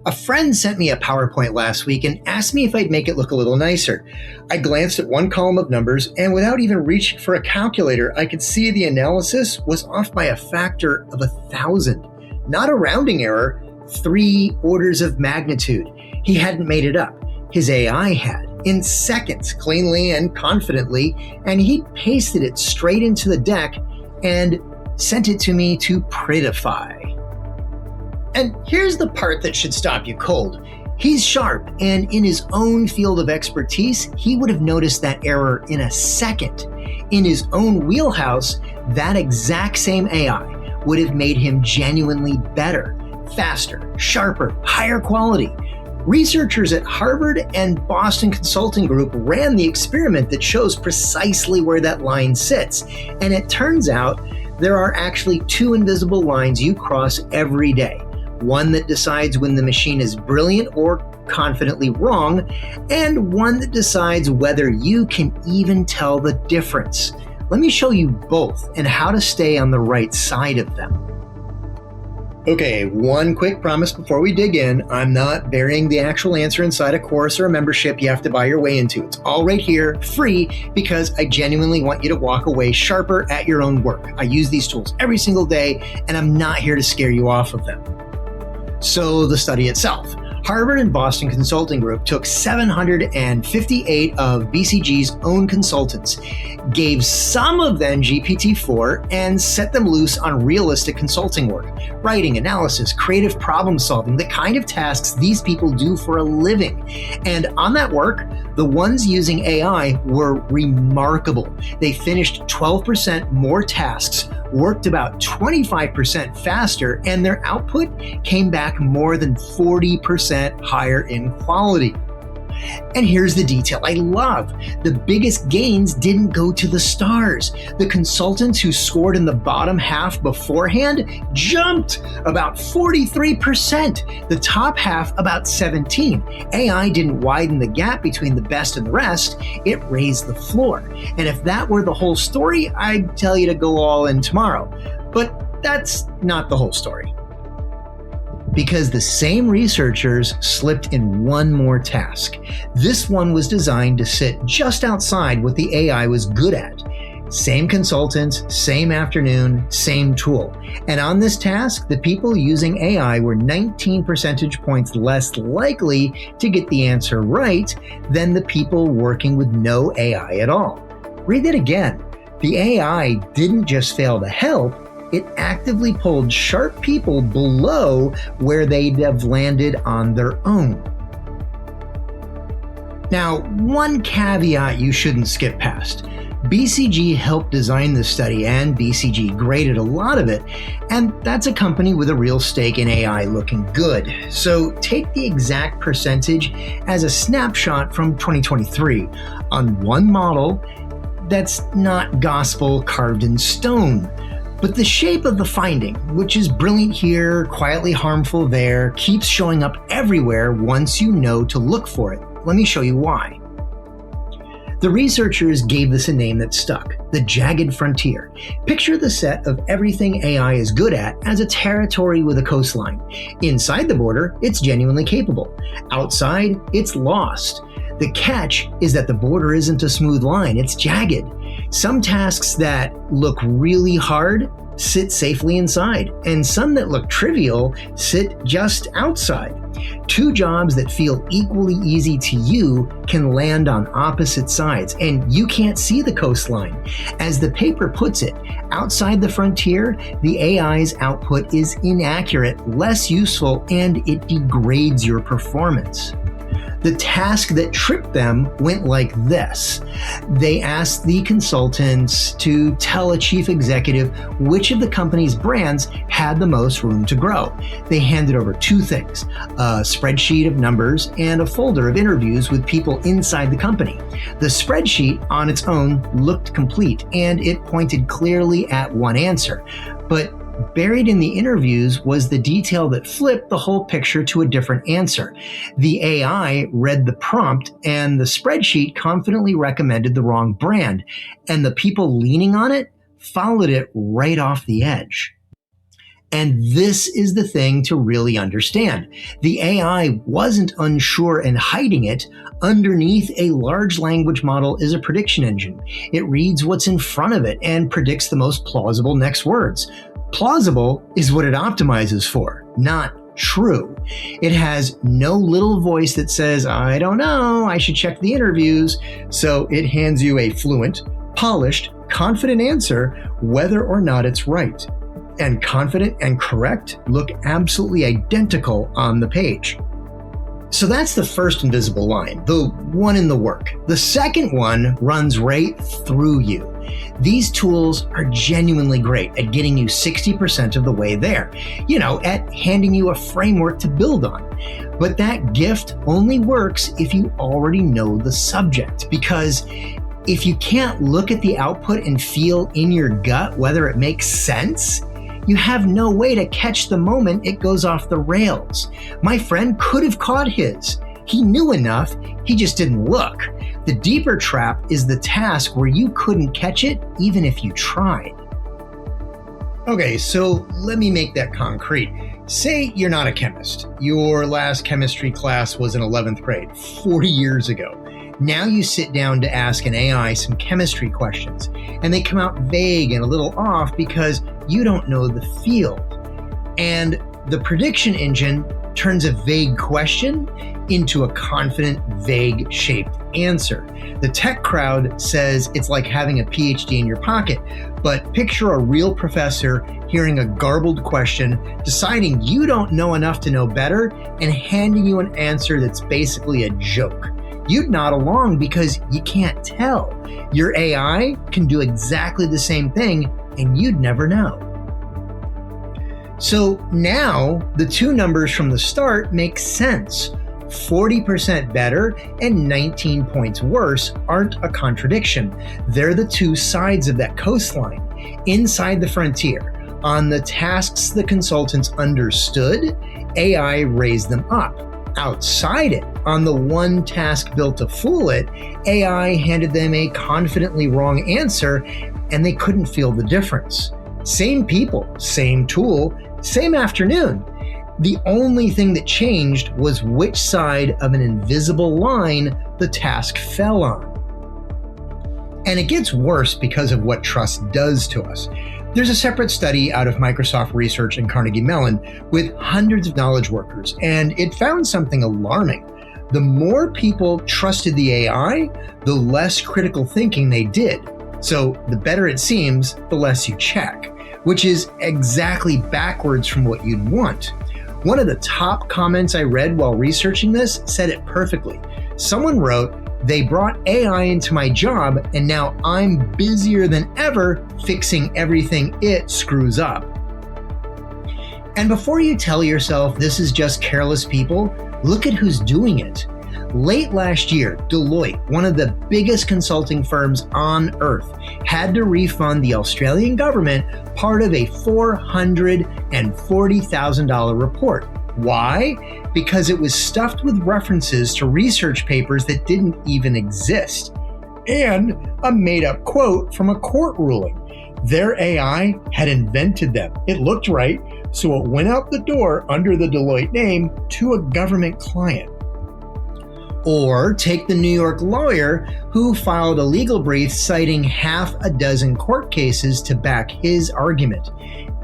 A friend sent me a PowerPoint last week and asked me if I'd make it look a little nicer. I glanced at one column of numbers, and without even reaching for a calculator, I could see the analysis was off by a factor of 1,000. Not a rounding error, 3 orders of magnitude. He hadn't made it up. His AI had, in seconds, cleanly and confidently, and he'd pasted it straight into the deck and sent it to me to prettify. And here's the part that should stop you cold. He's sharp, and in his own field of expertise, he would have noticed that error in a second. In his own wheelhouse, that exact same AI would have made him genuinely better, faster, sharper, higher quality. Researchers at Harvard and Boston Consulting Group ran the experiment that shows precisely where that line sits. And it turns out there are actually 2 invisible lines you cross every day. One that decides when the machine is brilliant or confidently wrong, and one that decides whether you can even tell the difference. Let me show you both and how to stay on the right side of them. Okay, one quick promise before we dig in. I'm not burying the actual answer inside a course or a membership you have to buy your way into. It's all right here, free, because I genuinely want you to walk away sharper at your own work. I use these tools every single day, and I'm not here to scare you off of them. So the study itself. Harvard and Boston Consulting Group took 758 of BCG's own consultants, gave some of them GPT-4, and set them loose on realistic consulting work, writing, analysis, creative problem solving, the kind of tasks these people do for a living. And on that work, the ones using AI were remarkable. They finished 12% more tasks, worked about 25% faster, and their output came back more than 40% higher in quality. And here's the detail I love. The biggest gains didn't go to the stars. The consultants who scored in the bottom half beforehand jumped about 43%. The top half about 17%. AI didn't widen the gap between the best and the rest. It raised the floor. And if that were the whole story, I'd tell you to go all in tomorrow. But that's not the whole story. Because the same researchers slipped in one more task. This one was designed to sit just outside what the AI was good at. Same consultants, same afternoon, same tool. And on this task, the people using AI were 19 percentage points less likely to get the answer right than the people working with no AI at all. Read that again. The AI didn't just fail to help, it actively pulled sharp people below where they'd have landed on their own. Now, one caveat you shouldn't skip past. BCG helped design this study, and BCG graded a lot of it, and that's a company with a real stake in AI looking good. So take the exact percentage as a snapshot from 2023 on one model that's not gospel carved in stone. But the shape of the finding, which is brilliant here, quietly harmful there, keeps showing up everywhere once you know to look for it. Let me show you why. The researchers gave this a name that stuck, the jagged frontier. Picture the set of everything AI is good at as a territory with a coastline. Inside the border, it's genuinely capable. Outside, it's lost. The catch is that the border isn't a smooth line, it's jagged. Some tasks that look really hard sit safely inside, and some that look trivial sit just outside. 2 jobs that feel equally easy to you can land on opposite sides, and you can't see the coastline. As the paper puts it, outside the frontier, the AI's output is inaccurate, less useful, and it degrades your performance. The task that tripped them went like this. They asked the consultants to tell a chief executive which of the company's brands had the most room to grow. They handed over 2 things, a spreadsheet of numbers and a folder of interviews with people inside the company. The spreadsheet on its own looked complete, and it pointed clearly at one answer. But buried in the interviews was the detail that flipped the whole picture to a different answer. The AI read the prompt, and the spreadsheet confidently recommended the wrong brand, and the people leaning on it followed it right off the edge. And this is the thing to really understand. The AI wasn't unsure and hiding it. Underneath a large language model is a prediction engine. It reads what's in front of it and predicts the most plausible next words. Plausible is what it optimizes for, not true. It has no little voice that says, I don't know, I should check the interviews. So it hands you a fluent, polished, confident answer, whether or not it's right. And confident and correct look absolutely identical on the page. So that's the first invisible line, the one in the work. The second one runs right through you. These tools are genuinely great at getting you 60% of the way there, at handing you a framework to build on. But that gift only works if you already know the subject, because if you can't look at the output and feel in your gut whether it makes sense, you have no way to catch the moment it goes off the rails. My friend could have caught his. He knew enough, he just didn't look. The deeper trap is the task where you couldn't catch it even if you tried. Okay, so let me make that concrete. Say you're not a chemist. Your last chemistry class was in 11th grade, 40 years ago. Now you sit down to ask an AI some chemistry questions, and they come out vague and a little off because you don't know the field. And the prediction engine turns a vague question into a confident, vague-shaped answer. The tech crowd says it's like having a PhD in your pocket, but picture a real professor hearing a garbled question, deciding you don't know enough to know better, and handing you an answer that's basically a joke. You'd nod along because you can't tell. Your AI can do exactly the same thing, and you'd never know. So now the two numbers from the start make sense. 40% better and 19 points worse aren't a contradiction. They're the two sides of that coastline. Inside the frontier, on the tasks the consultants understood, AI raised them up. Outside it, on the one task built to fool it, AI handed them a confidently wrong answer, and they couldn't feel the difference. Same people, same tool, same afternoon. The only thing that changed was which side of an invisible line the task fell on. And it gets worse because of what trust does to us. There's a separate study out of Microsoft Research and Carnegie Mellon with hundreds of knowledge workers, and it found something alarming. The more people trusted the AI, the less critical thinking they did. So the better it seems, the less you check, which is exactly backwards from what you'd want. One of the top comments I read while researching this said it perfectly. Someone wrote, "They brought AI into my job, and now I'm busier than ever fixing everything it screws up." And before you tell yourself this is just careless people, look at who's doing it. Late last year, Deloitte, one of the biggest consulting firms on earth, had to refund the Australian government part of a $440,000 report. Why? Because it was stuffed with references to research papers that didn't even exist, and a made-up quote from a court ruling. Their AI had invented them. It looked right, so it went out the door under the Deloitte name to a government client. Or take the New York lawyer who filed a legal brief citing half a dozen court cases to back his argument.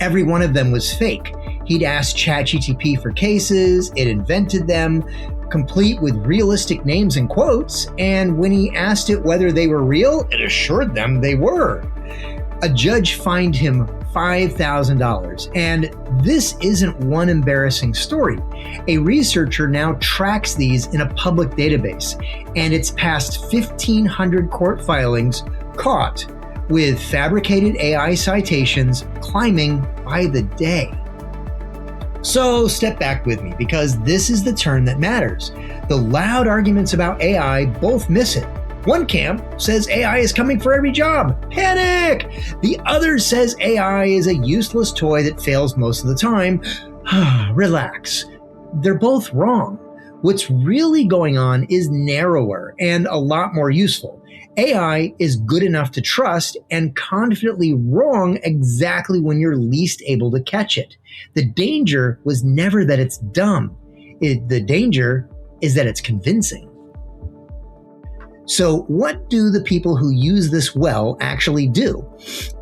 Every one of them was fake. He'd asked ChatGPT for cases, it invented them, complete with realistic names and quotes, and when he asked it whether they were real, it assured them they were. A judge fined him $5,000, and this isn't one embarrassing story. A researcher now tracks these in a public database, and it's past 1,500 court filings caught, with fabricated AI citations climbing by the day. So step back with me, because this is the turn that matters. The loud arguments about AI both miss it. One camp says AI is coming for every job. Panic! The other says AI is a useless toy that fails most of the time. Relax. They're both wrong. What's really going on is narrower and a lot more useful. AI is good enough to trust and confidently wrong exactly when you're least able to catch it. The danger was never that it's dumb. The danger is that it's convincing. So what do the people who use this well actually do?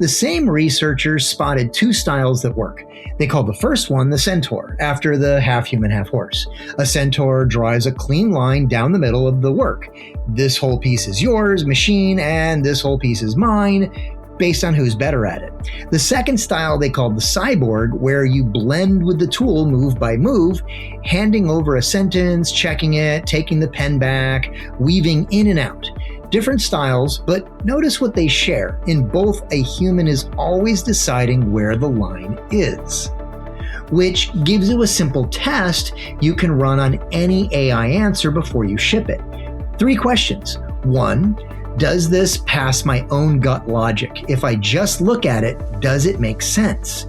The same researchers spotted two styles that work. They called the first one the Centaur, after the half human, half horse. A Centaur draws a clean line down the middle of the work. This whole piece is yours, machine, and this whole piece is mine, based on who's better at it. The second style they called the Cyborg, where you blend with the tool move by move, handing over a sentence, checking it, taking the pen back, weaving in and out. Different styles, but notice what they share. In both, a human is always deciding where the line is, which gives you a simple test you can run on any AI answer before you ship it. 3 questions. 1, does this pass my own gut logic? If I just look at it, does it make sense?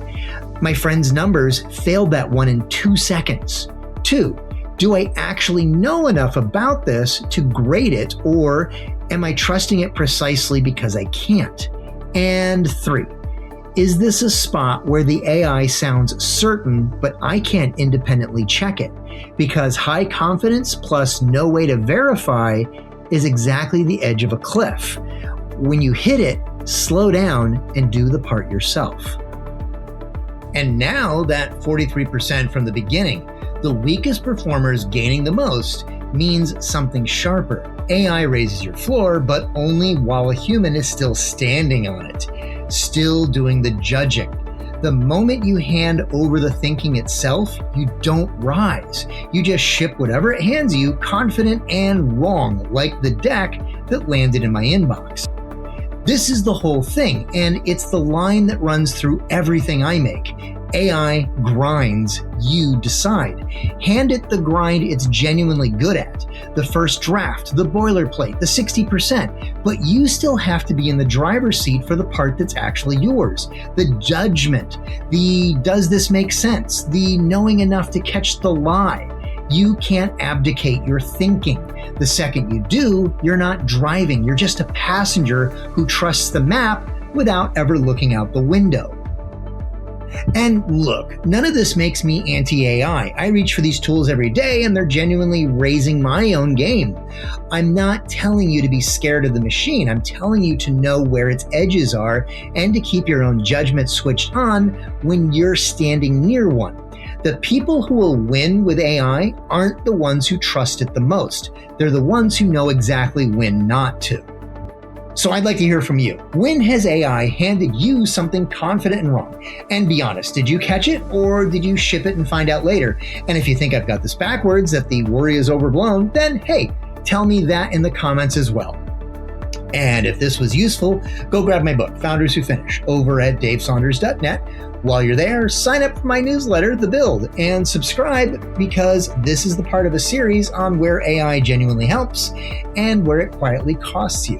My friend's numbers failed that one in 2 seconds. 2, do I actually know enough about this to grade it, or am I trusting it precisely because I can't? And 3, is this a spot where the AI sounds certain, but I can't independently check it? Because high confidence plus no way to verify is exactly the edge of a cliff. When you hit it, slow down and do the part yourself. And now that 43% from the beginning, the weakest performers gaining the most means something sharper. AI raises your floor, but only while a human is still standing on it, still doing the judging. The moment you hand over the thinking itself, you don't rise. You just ship whatever it hands you, confident and wrong, like the deck that landed in my inbox. This is the whole thing, and it's the line that runs through everything I make. AI grinds, you decide. Hand it the grind it's genuinely good at. The first draft, the boilerplate, the 60%. But you still have to be in the driver's seat for the part that's actually yours. The judgment, the does this make sense, the knowing enough to catch the lie. You can't abdicate your thinking. The second you do, you're not driving. You're just a passenger who trusts the map without ever looking out the window. And look, none of this makes me anti-AI. I reach for these tools every day and they're genuinely raising my own game. I'm not telling you to be scared of the machine. I'm telling you to know where its edges are and to keep your own judgment switched on when you're standing near one. The people who will win with AI aren't the ones who trust it the most. They're the ones who know exactly when not to. So I'd like to hear from you. When has AI handed you something confident and wrong? And be honest, did you catch it or did you ship it and find out later? And if you think I've got this backwards, that the worry is overblown, then hey, tell me that in the comments as well. And if this was useful, go grab my book, Founders Who Finish, over at davesaunders.net. While you're there, sign up for my newsletter, The Build, and subscribe because this is the part of a series on where AI genuinely helps and where it quietly costs you.